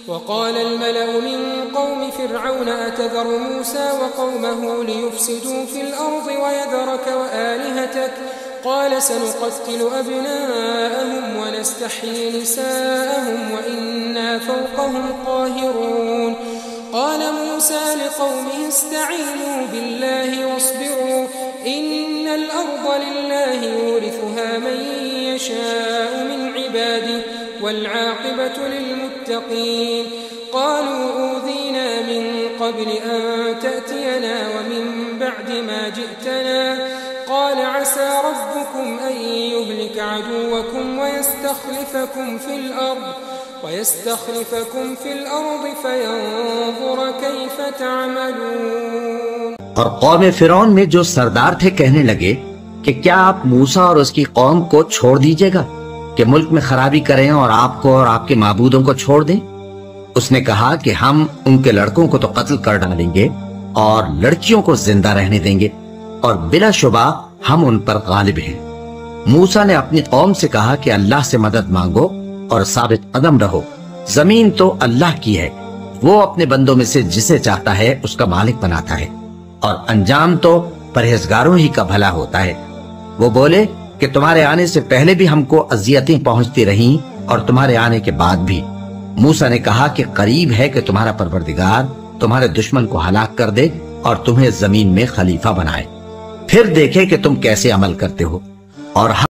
वक़ालल मलअु मिन क़ौमि फ़िरऔन अतज़रु मूसा वक़ौमहु लियुफ़्सिदू फ़िल अर्ज़ि वयज़रक वआलिहतक क़ाल सनुक़त्तिलु अब्नाअहुम वनस्तहयी निसाअहुम वइन्ना फ़ौक़हुम क़ाहिरून क़ाल मूसा लिक़ौमिहि इस्तഈनू बिल्लाहि वस्बिरू इन्नल अर्ज़ लिल्लाहि यूरिथुहा मन यशाअ मिन इबादिहि वल्आक़िबतु लिल्मुत्तक़ीन क़ालू ऊज़ीना मिन क़ब्ल अन तअतियना वमिन बअद मा जि'तना क़ाल असा रब्बुकुम अन युहलिका अदुव्वकुम वयस्तख़लिफ़कुम फ़िल अर्ज़ फ़यंज़ुर कैफ़ तअमलून। और कौम फिरौन में जो सरदार थे कहने लगे कि क्या आप मूसा और उसकी कौम को छोड़ दीजिएगा कि मुल्क में खराबी करें और आपको और आपके माबूदों को छोड़ दें। उसने कहा कि हम उनके लड़कों को तो कत्ल कर डालेंगे और लड़कियों को जिंदा रहने देंगे और बिलाशुबा हम उन पर गालिब हैं। मूसा ने अपनी कौम से कहा कि अल्लाह से मदद मांगो और साबित कदम रहो। जमीन तो अल्लाह की है, वो अपने बंदों में से जिसे चाहता है उसका मालिक बनाता है और अंजाम तो परहेजगारों ही का भला होता है। वो बोले कि तुम्हारे आने से पहले भी हमको अजियतें पहुंचती रहीं और तुम्हारे आने के बाद भी। मूसा ने कहा कि करीब है कि तुम्हारा परवरदिगार तुम्हारे दुश्मन को हलाक कर दे और तुम्हें जमीन में खलीफा बनाए, फिर देखे कि तुम कैसे अमल करते हो। और